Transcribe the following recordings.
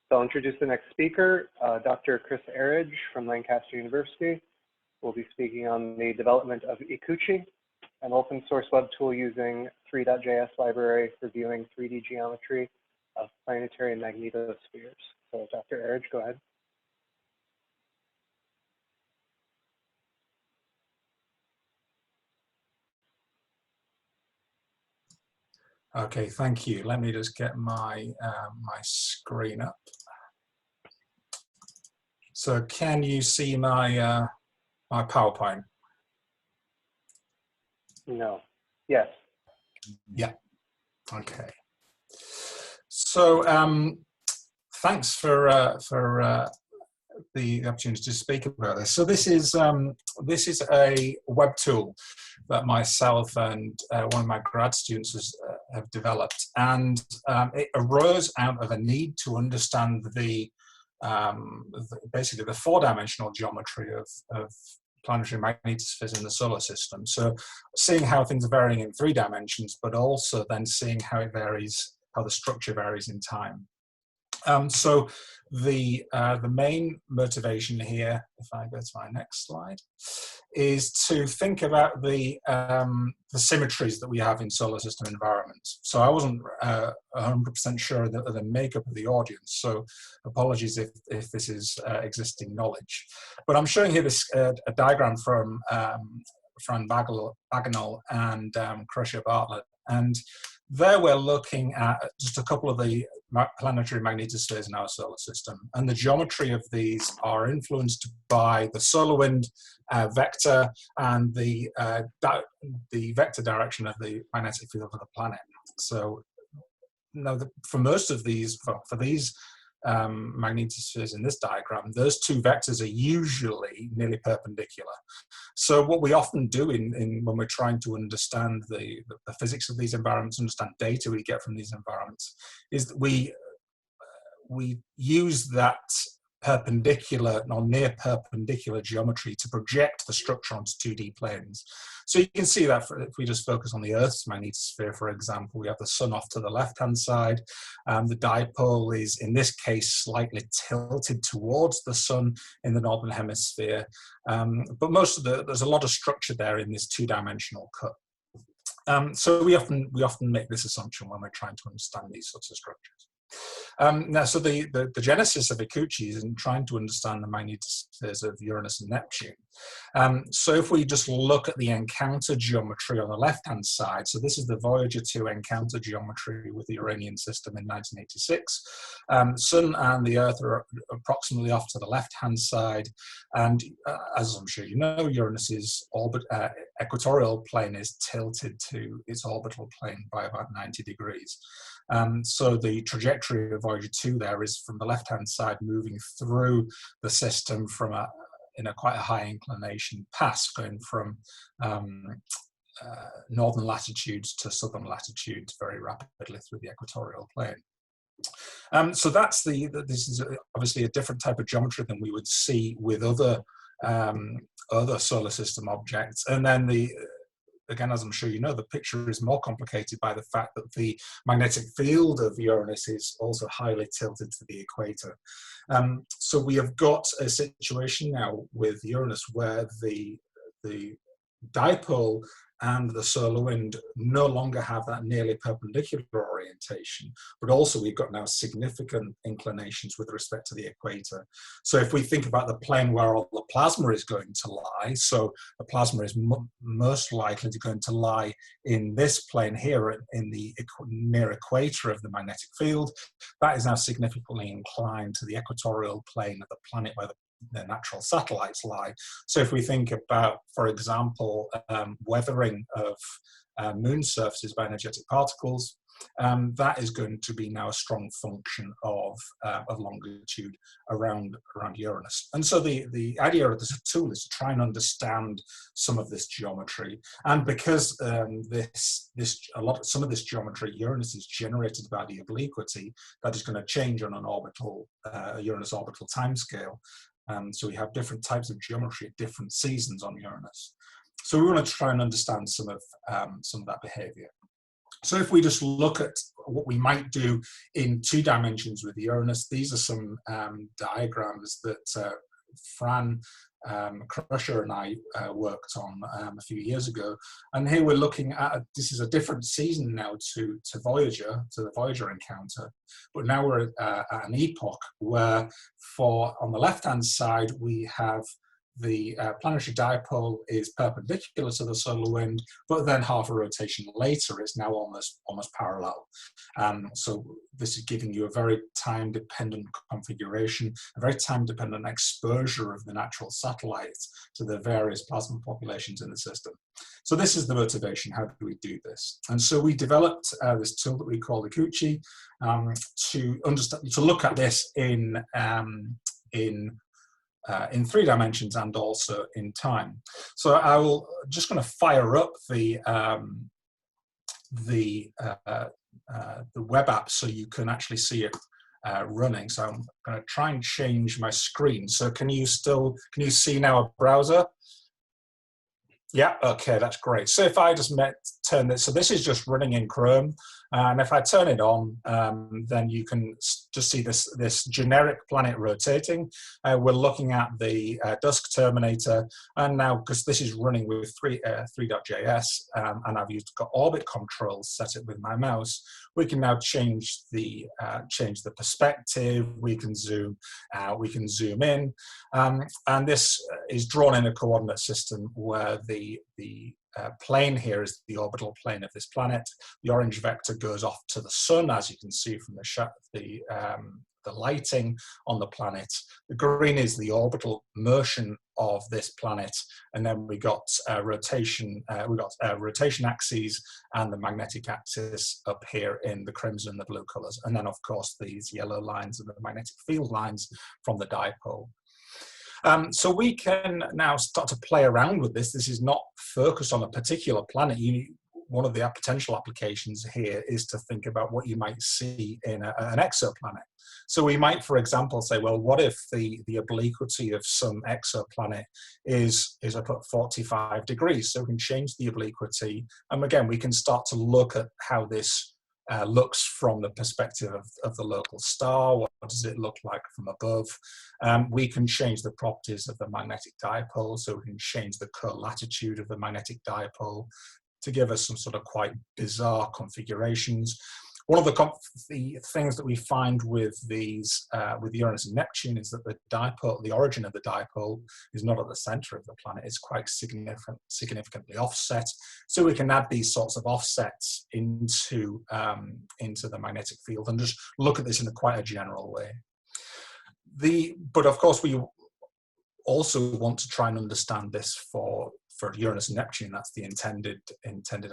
So I'll introduce the next speaker, Dr. Chris Arridge from Lancaster University. We'll be speaking on the development of Ikuchi, an open source web tool using Three.js library for viewing 3D geometry of planetary and magnetospheres. So Dr. Arridge, go ahead. Okay, thank you. Let me just get my my screen up. So, can you see my my PowerPoint? No. Yes. Yeah. Okay. So, thanks for the opportunity to speak about this. So, this is a web tool that myself and one of my grad students have developed, and it arose out of a need to understand basically the four-dimensional geometry of planetary magnetospheres in the solar system. So seeing how things are varying in 3 dimensions, but also then seeing how it varies, how the structure varies in time. So the main motivation here, if I go to my next slide, is to think about the symmetries that we have in solar system environments. So I wasn't 100% sure of the makeup of the audience, so apologies if this is existing knowledge. But I'm showing here this a diagram from Fran Bagenal and Crusher Bartlett, and there we're looking at just a couple of the planetary magnetospheres in our solar system, and the geometry of these are influenced by the solar wind vector and the vector direction of the magnetic field of the planet. So now for most of these, for these magnetospheres in this diagram, those 2 vectors are usually nearly perpendicular. So what we often do when we're trying to understand the physics of these environments, understand data we get from these environments, is that we use that perpendicular or near perpendicular geometry to project the structure onto 2D planes. So you can see that if we just focus on the Earth's magnetosphere, for example, we have the sun off to the left-hand side. The dipole is, in this case, slightly tilted towards the sun in the northern hemisphere. But there's a lot of structure there in this 2-dimensional cut. So we often make this assumption when we're trying to understand these sorts of structures. Now, so the genesis of Ikuchi is in trying to understand the magnetospheres of Uranus and Neptune. So if we just look at the encounter geometry on the left-hand side, so this is the Voyager 2 encounter geometry with the Uranian system in 1986. Sun and the Earth are approximately off to the left-hand side, and as I'm sure you know, Uranus's equatorial plane is tilted to its orbital plane by about 90 degrees. So the trajectory of Voyager 2 there is from the left-hand side, moving through the system from quite a high inclination pass, going from northern latitudes to southern latitudes very rapidly through the equatorial plane. So this is obviously a different type of geometry than we would see with other solar system objects. And then again, as I'm sure you know, the picture is more complicated by the fact that the magnetic field of Uranus is also highly tilted to the equator. So we have got a situation now with Uranus where the dipole and the solar wind no longer have that nearly perpendicular orientation, but also we've got now significant inclinations with respect to the equator. So if we think about the plane where all the plasma is going to lie, so the plasma is most likely going to lie in this plane here in the near equator of the magnetic field, that is now significantly inclined to the equatorial plane of the planet where the natural satellites lie. So if we think about, for example, weathering of moon surfaces by energetic particles, that is going to be now a strong function of longitude around Uranus. And so the idea of this tool is to try and understand some of this geometry. And because some of this geometry, Uranus is generated by the obliquity, that is going to change on an orbital Uranus orbital timescale. So we have different types of geometry at different seasons on Uranus. So we want to try and understand some of that behavior. So if we just look at what we might do in 2 dimensions with Uranus, these are some diagrams that Fran Crusher and I worked on a few years ago. And here we're looking at, this is a different season now to Voyager, to the Voyager encounter. But now we're at an epoch where on the left-hand side, we have the planetary dipole is perpendicular to the solar wind, but then half a rotation later, it's now almost parallel. So this is giving you a very time-dependent configuration, a very time-dependent exposure of the natural satellites to the various plasma populations in the system. So this is the motivation. How do we do this? And so we developed this tool that we call Ikuchi to look at this in 3 dimensions and also in time. So I'm just going to fire up the web app so you can actually see it running. So I'm going to try and change my screen. So can you see now a browser? Yeah, okay, that's great. So if I just turn this, so this is just running in Chrome, and if I turn it on, then you can just see this generic planet rotating. We're looking at the dusk terminator, and now because this is running with Three.js, and I've got orbit controls set it with my mouse, we can now change the perspective. We can zoom out, we can zoom in, and this is drawn in a coordinate system where the plane here is the orbital plane of this planet. The orange vector goes off to the sun, as you can see from the lighting on the planet. The green is the orbital motion of this planet, and then we got rotation axes and the magnetic axis up here in the crimson and the blue colors, and then of course these yellow lines and the magnetic field lines from the dipole. So we can now start to play around with this. This is not focused on a particular planet. One of the potential applications here is to think about what you might see in an exoplanet. So we might, for example, say, well, what if the obliquity of some exoplanet is at 45 degrees? So we can change the obliquity. And again, we can start to look at how this looks from the perspective of the local star. What does it look like from above? We can change the properties of the magnetic dipole, so we can change the co-latitude of the magnetic dipole to give us some sort of quite bizarre configurations. One of the things that we find with these, with Uranus and Neptune, is that the dipole, the origin of the dipole, is not at the center of the planet. It's quite significantly offset. So we can add these sorts of offsets into the magnetic field and just look at this in quite a general way. But of course, we also want to try and understand this for Uranus and Neptune. That's the intended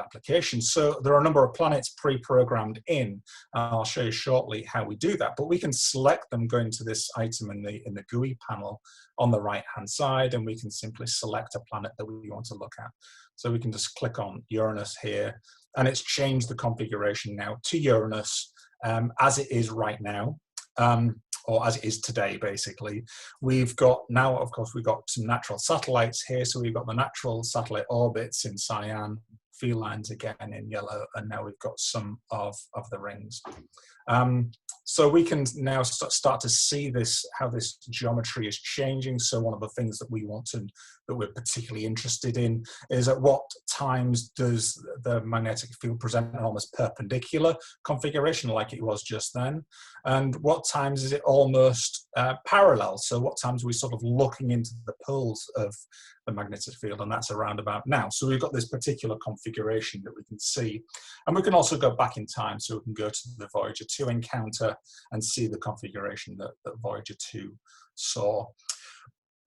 application. So there are a number of planets pre-programmed in. I'll show you shortly how we do that. But we can select them going to this item in the GUI panel on the right-hand side, and we can simply select a planet that we want to look at. So we can just click on Uranus here, and it's changed the configuration now to Uranus as it is right now. Or as it is today, basically. We've got now, of course, we've got some natural satellites here. So we've got the natural satellite orbits in cyan, field lines again in yellow, and now we've got some of the rings. So we can now start to see how this geometry is changing. So one of the things that that we're particularly interested in is at what times does the magnetic field present an almost perpendicular configuration like it was just then, and what times is it almost parallel? So what times are we sort of looking into the poles of the magnetic field, and that's around about now. So we've got this particular configuration that we can see, and we can also go back in time, so we can go to the Voyager 2 encounter and see the configuration that Voyager 2 saw.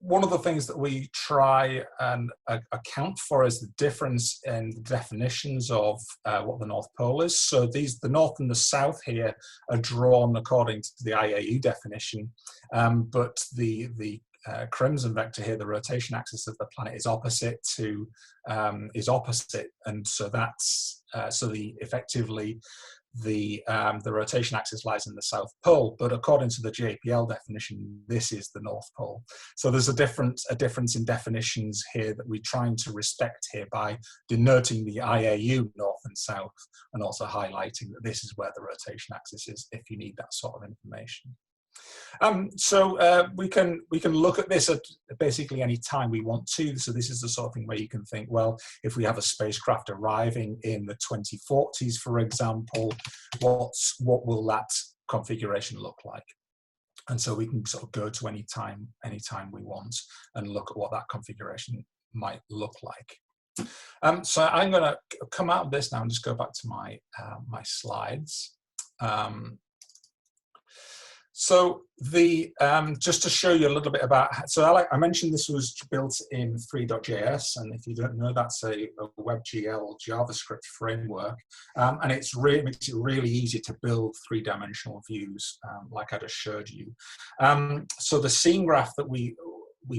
One of the things that we try and account for is the difference in the definitions of what the North Pole is. So the North and the South here are drawn according to the IAU definition, but the crimson vector here, the rotation axis of the planet, is opposite, and so that's effectively the rotation axis lies in the South Pole, but according to the JPL definition, this is the North Pole. So there's a difference in definitions here that we're trying to respect here by denoting the IAU North and South, and also highlighting that this is where the rotation axis is if you need that sort of information. We can look at this at basically any time we want to. So this is the sort of thing where you can think, well, if we have a spacecraft arriving in the 2040s, for example, what will that configuration look like? And so we can sort of go to any time we want and look at what that configuration might look like. So I'm going to come out of this now and just go back to my my slides. So just to show you a little bit about, so I mentioned this was built in Three.js, and if you don't know, that's a WebGL JavaScript framework, and it makes it really easy to build three-dimensional views, like I just showed you. So the scene graph that we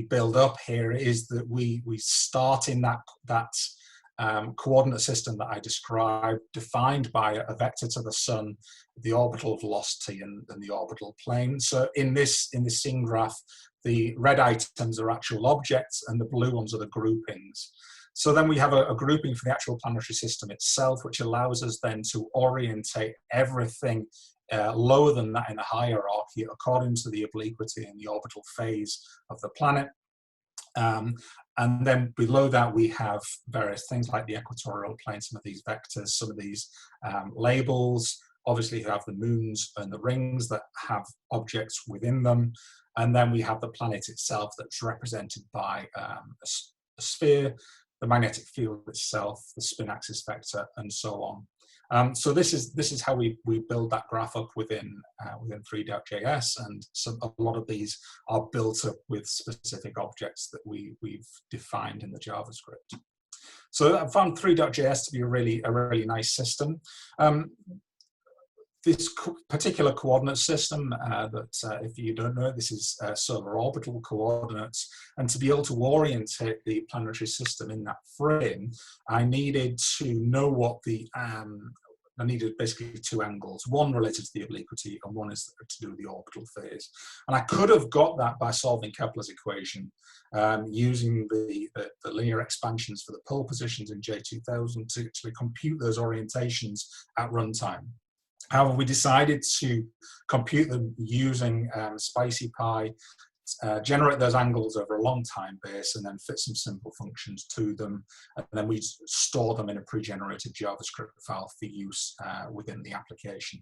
build up here is that we start in that coordinate system that I described, defined by a vector to the sun, the orbital velocity, and the orbital plane. So in this scene graph, the red items are actual objects and the blue ones are the groupings. So then we have a grouping for the actual planetary system itself, which allows us then to orientate everything lower than that in a hierarchy according to the obliquity and the orbital phase of the planet. And then below that, we have various things like the equatorial plane, some of these vectors, some of these labels. Obviously, you have the moons and the rings that have objects within them. And then we have the planet itself that's represented by a sphere, the magnetic field itself, the spin axis vector, and so on. So this is how we build that graph up within Three.js, and a lot of these are built up with specific objects that we've defined in the JavaScript. So I found Three.js to be a really nice system. This particular coordinate system that, if you don't know, this is solar orbital coordinates. And to be able to orientate the planetary system in that frame, I needed to know what I needed basically two angles, one related to the obliquity and one is to do with the orbital phase. And I could have got that by solving Kepler's equation, using the linear expansions for the pole positions in J2000 to compute those orientations at runtime. However, we decided to compute them using SpicyPy, generate those angles over a long time base, and then fit some simple functions to them. And then we store them in a pre-generated JavaScript file for use within the application.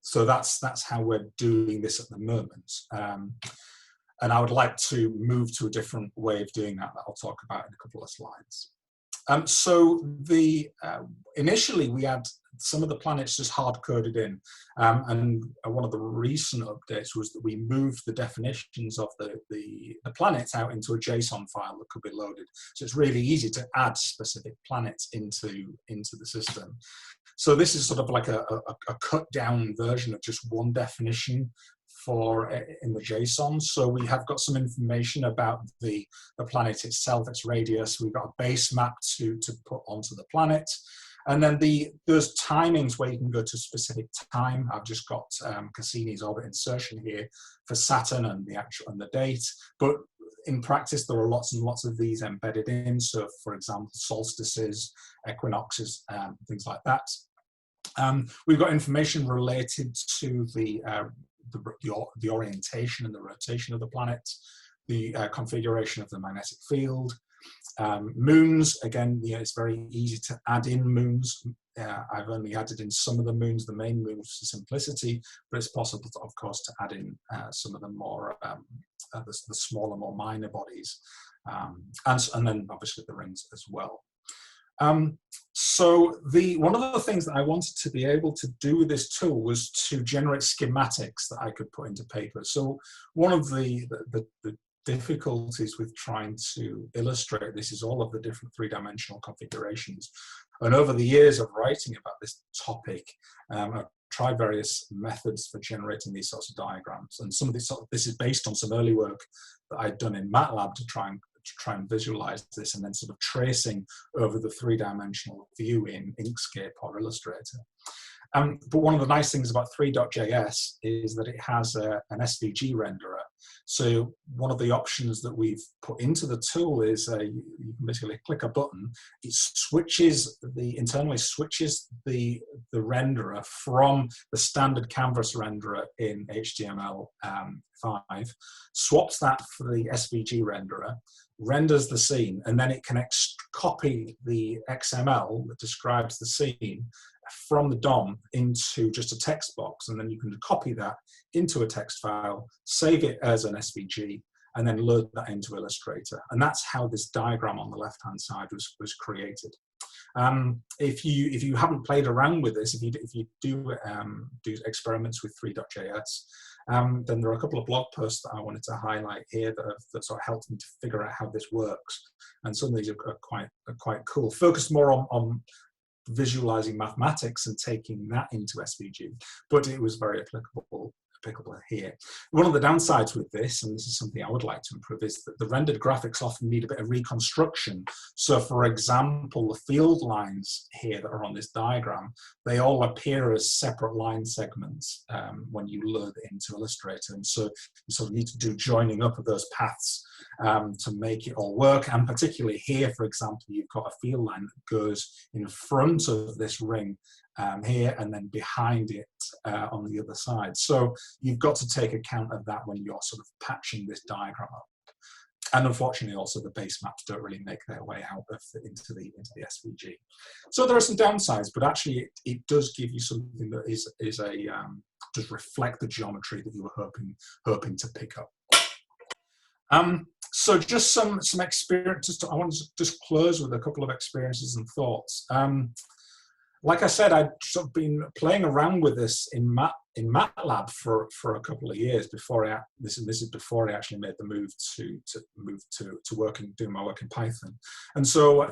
So that's how we're doing this at the moment. And I would like to move to a different way of doing that I'll talk about in a couple of slides. So initially we had some of the planets just hard-coded in, and one of the recent updates was that we moved the definitions of the planets out into a JSON file that could be loaded. So it's really easy to add specific planets into the system. So this is sort of like a cut-down version of just one definition in the JSON. So we have got some information about the planet itself, its radius. We've got a base map to put onto the planet. And then there's timings where you can go to specific time. I've just got Cassini's orbit insertion here for Saturn and the date. But in practice, there are lots and lots of these embedded in. So for example, solstices, equinoxes, things like that. We've got information related to the orientation and the rotation of the planet, the configuration of the magnetic field. Moons, again, it's very easy to add in moons. I've only added in some of the moons, the main moons for simplicity, but it's possible, of course, to add in some of the more, the smaller, more minor bodies, and then obviously the rings as well. So one of the things that I wanted to be able to do with this tool was to generate schematics that I could put into paper. So one of the difficulties with trying to illustrate this is all of the different three-dimensional configurations. And over the years of writing about this topic, I've tried various methods for generating these sorts of diagrams. And some of this is based on some early work that I'd done in MATLAB to try and try and visualize this, and then sort of tracing over the three-dimensional view in Inkscape or Illustrator. But one of the nice things about Three.js is that it has an SVG renderer. So one of the options that we've put into the tool is you can basically click a button. It switches internally switches the renderer from the standard canvas renderer in HTML5, swaps that for the SVG renderer, renders the scene, and then it can copy the XML that describes the scene from the DOM into just a text box, and then you can copy that into a text file, save it as an SVG, and then load that into Illustrator. And that's how this diagram on the left-hand side was created. If you haven't played around with this, if you do experiments with Three.js, then there are a couple of blog posts that I wanted to highlight here that sort of helped me to figure out how this works. And some of these are quite cool. Focused more on visualizing mathematics and taking that into SVG, but it was very applicable here. One of the downsides with this, and this is something I would like to improve, is that the rendered graphics often need a bit of reconstruction. So for example, the field lines here that are on this diagram, they all appear as separate line segments when you load it into Illustrator. And so you sort of need to do joining up of those paths to make it all work. And particularly here, for example, you've got a field line that goes in front of this ring here and then behind it on the other side. So you've got to take account of that when you're sort of patching this diagram up. And unfortunately, also the base maps don't really make their way out of into the SVG. So there are some downsides, but actually it does give you something that does reflect the geometry that you were hoping to pick up. So just some experiences. I want to just close with a couple of experiences and thoughts. Like I said, I'd sort of been playing around with this in MATLAB for a couple of years before this is before I actually made the move to doing my work in Python. And so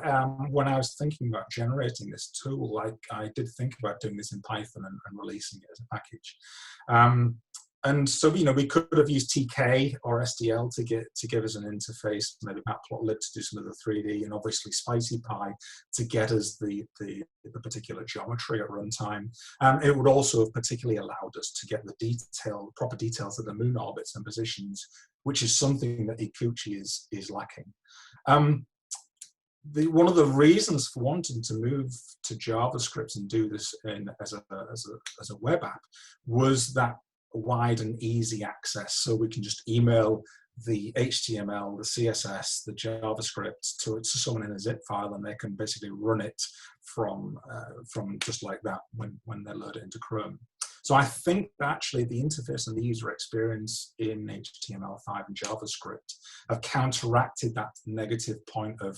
when I was thinking about generating this tool, I did think about doing this in Python and releasing it as a package. And so, we could have used TK or SDL to give us an interface, maybe Matplotlib to do some of the 3D, and obviously SpicyPy to get us the particular geometry at runtime. It would also have particularly allowed us to get the proper details of the moon orbits and positions, which is something that Ikuchi is lacking. One of the reasons for wanting to move to JavaScript and do this as a web app was that wide and easy access, so we can just email the HTML, the CSS, the JavaScript to someone in a zip file, and they can basically run it from just like that when they load it into Chrome. So I think that actually the interface and the user experience in HTML5 and JavaScript have counteracted that negative point of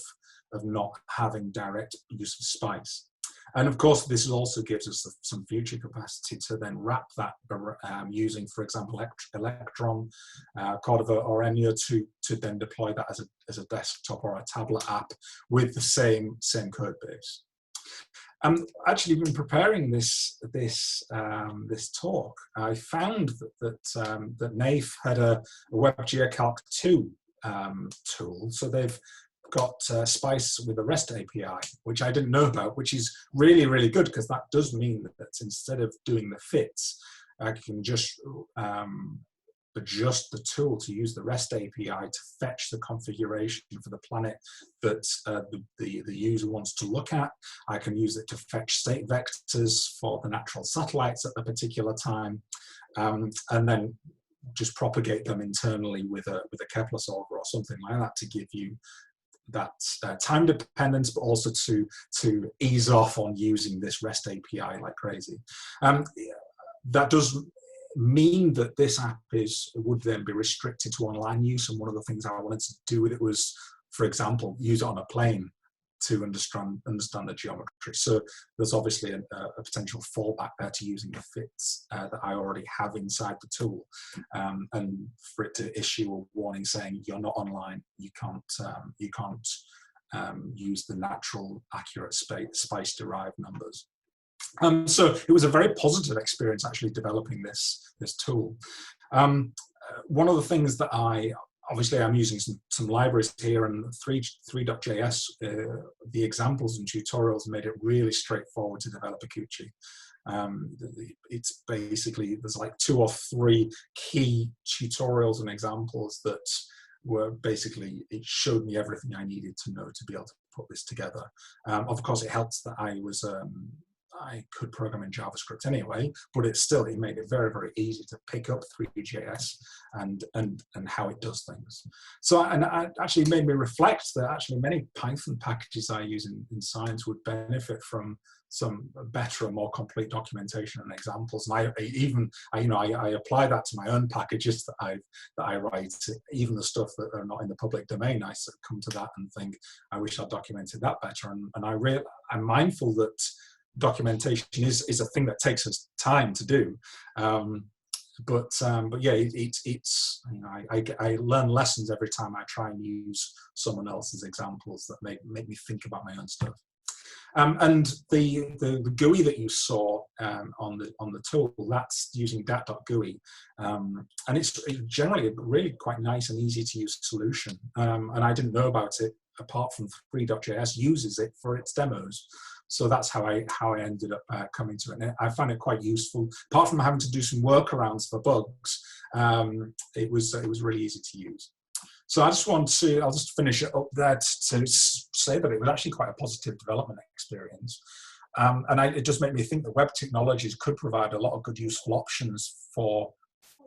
not having direct use of Spice. And of course, this also gives us some future capacity to then wrap that using, for example, Electron, Cordova, or Enya to then deploy that as a desktop or a tablet app with the same code base. Actually, when preparing this talk, I found that NAIF had a WebGeoCalc 2 tool. So they've got Spice with a REST API, which I didn't know about, which is really, really good, because that does mean that instead of doing the fits, I can just adjust the tool to use the REST API to fetch the configuration for the planet that the user wants to look at. I can use it to fetch state vectors for the natural satellites at a particular time, and then just propagate them internally with a Kepler solver or something like that to give you that time dependence, but also to ease off on using this REST API like crazy. That does mean that this app would then be restricted to online use, and one of the things I wanted to do with it was, for example, use it on a plane to understand the geometry. So there's obviously a potential fallback there to using the fits that I already have inside the tool, and for it to issue a warning saying you're not online, you can't use the natural accurate Spice derived numbers. So it was a very positive experience actually developing this tool. One of the things that I obviously I'm using some libraries here, and Three.js, the examples and tutorials made it really straightforward to develop Ikuchi. It's basically, there's like 2 or 3 key tutorials and examples that were basically, it showed me everything I needed to know to be able to put this together. Of course, it helps that I could program in JavaScript anyway, but it made it very, very easy to pick up Three.js and how it does things. So, and it actually made me reflect that actually many Python packages I use in science would benefit from some better and more complete documentation and examples. And I apply that to my own packages that I write, even the stuff that are not in the public domain. I sort of come to that and think, I wish I'd documented that better. And I'm mindful that documentation is a thing that takes us time to do. But yeah, it's I learn lessons every time I try and use someone else's examples that make me think about my own stuff. And the GUI that you saw on the tool, that's using dat.gui, and it's generally a really quite nice and easy to use solution. And I didn't know about it apart from Three.js uses it for its demos. So that's how I ended up coming to it. And I found it quite useful. Apart from having to do some workarounds for bugs, it was really easy to use. So I'll just finish it up there to say that it was actually quite a positive development experience. And it just made me think that web technologies could provide a lot of good useful options for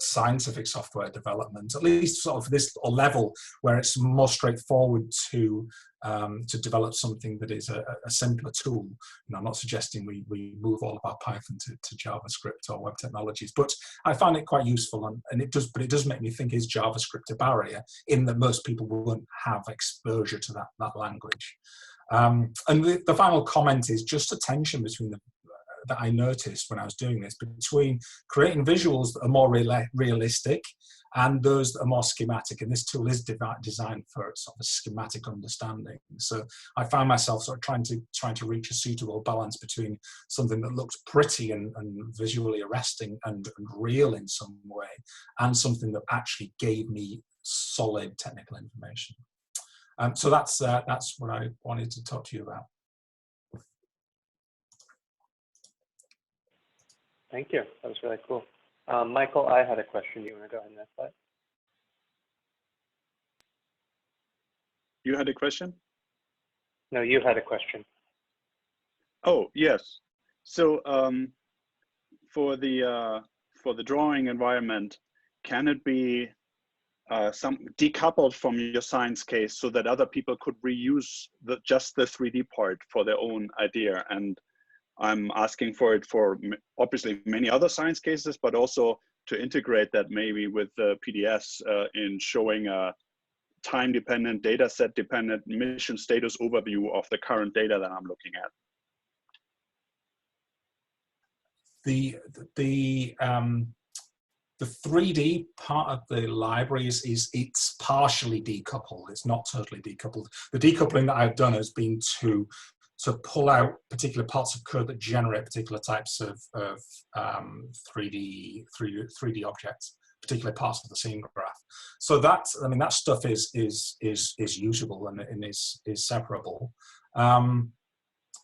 scientific software development, at least sort of this level where it's more straightforward to develop something that is a simpler tool. I'm not suggesting we move all of our Python to JavaScript or web technologies, but I find it quite useful, and it does make me think, is JavaScript a barrier in that most people won't have exposure to that language? And the final comment is just a tension between that I noticed when I was doing this, between creating visuals that are more realistic and those that are more schematic. And this tool is designed for sort of a schematic understanding. So I found myself sort of trying to reach a suitable balance between something that looks pretty and visually arresting and real in some way, and something that actually gave me solid technical information. So that's what I wanted to talk to you about. Thank you. That was really cool. Michael, I had a question. You want to go ahead and ask that? You had a question? No, you had a question. Oh, yes. So for the drawing environment, can it be some decoupled from your science case so that other people could reuse just the 3D part for their own idea? And I'm asking for it for obviously many other science cases, but also to integrate that maybe with the PDFs in showing a time-dependent, data set-dependent mission status overview of the current data that I'm looking at. The 3D part of the library it's partially decoupled. It's not totally decoupled. The decoupling that I've done has been to pull out particular parts of code that generate particular types of 3D objects, particular parts of the scene graph. So that stuff is usable and is separable.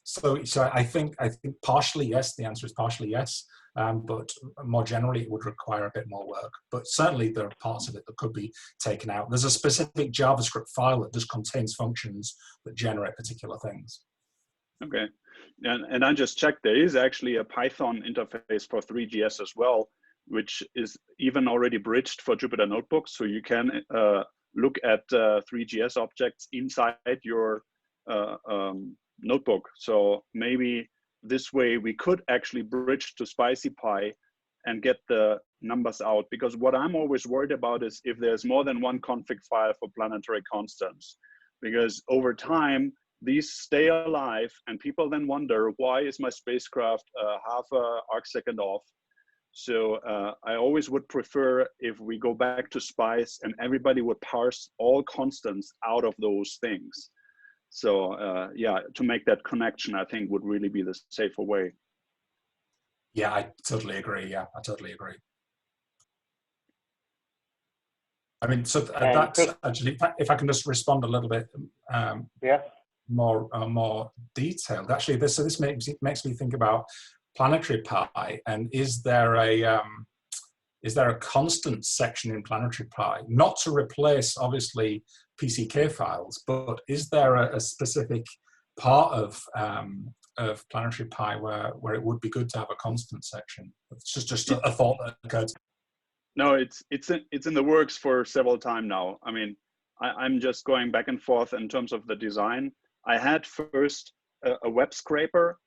So I think partially yes. The answer is partially yes. But more generally, it would require a bit more work. But certainly, there are parts of it that could be taken out. There's a specific JavaScript file that just contains functions that generate particular things. Okay, and I just checked. There is actually a Python interface for Three.js as well, which is even already bridged for Jupyter Notebooks. So you can look at Three.js objects inside your notebook. So maybe this way we could actually bridge to SpicyPy and get the numbers out. Because what I'm always worried about is if there's more than one config file for planetary constants, because over time, these stay alive and people then wonder, why is my spacecraft half a arcsecond off? So I always would prefer if we go back to Spice and everybody would parse all constants out of those things. So yeah, to make that connection, I think would really be the safer way. Yeah, I totally agree. Yeah, I totally agree. I mean, so And that's Chris, actually, if I can just respond a little bit yeah, more detailed. Actually, this makes me think about planetary pi, and is there a constant section in planetary pi, not to replace obviously PCK files, but is there a specific part of planetary pi where it would be good to have a constant section? It's just a thought that occurred. No, it's in the works for several time now. I mean, I'm just going back and forth in terms of the design. I had first a web scraper,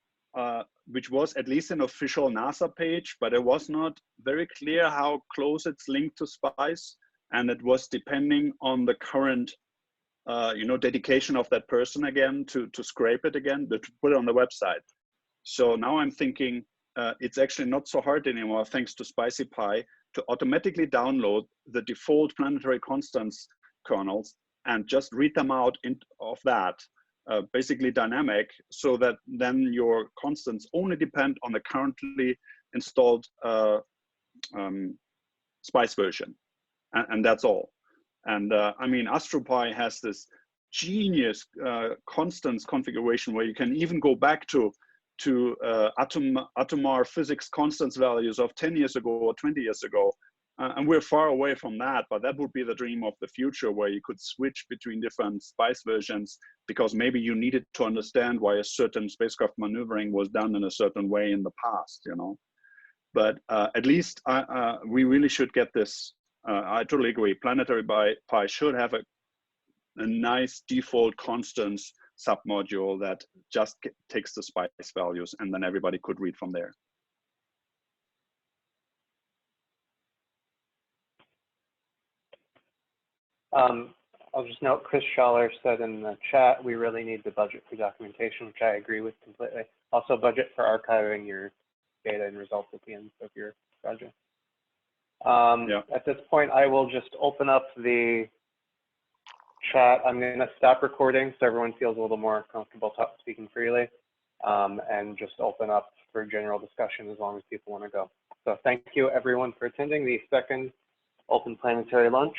which was at least an official NASA page, but it was not very clear how close it's linked to SPICE, and it was depending on the current, dedication of that person again to scrape it again, to put it on the website. So now I'm thinking it's actually not so hard anymore, thanks to SpicyPy, to automatically download the default planetary constants kernels and just read them out of that, basically dynamic, so that then your constants only depend on the currently installed SPICE version, and that's all. And I mean, AstroPy has this genius constants configuration where you can even go back to atomar physics constants values of 10 years ago or 20 years ago. And we're far away from that, but that would be the dream of the future, where you could switch between different SPICE versions because maybe you needed to understand why a certain spacecraft maneuvering was done in a certain way in the past, you know. But at least we really should get this. I totally agree. Planetary Pi should have a nice default constants submodule that just takes the SPICE values, and then everybody could read from there. I'll just note, Chris Schaller said in the chat, we really need the budget for documentation, which I agree with completely. Also budget for archiving your data and results at the end of your project. At this point, I will just open up the chat. I'm going to stop recording so everyone feels a little more comfortable speaking freely, and just open up for general discussion as long as people want to go. So thank you everyone for attending the second Open Planetary Lunch.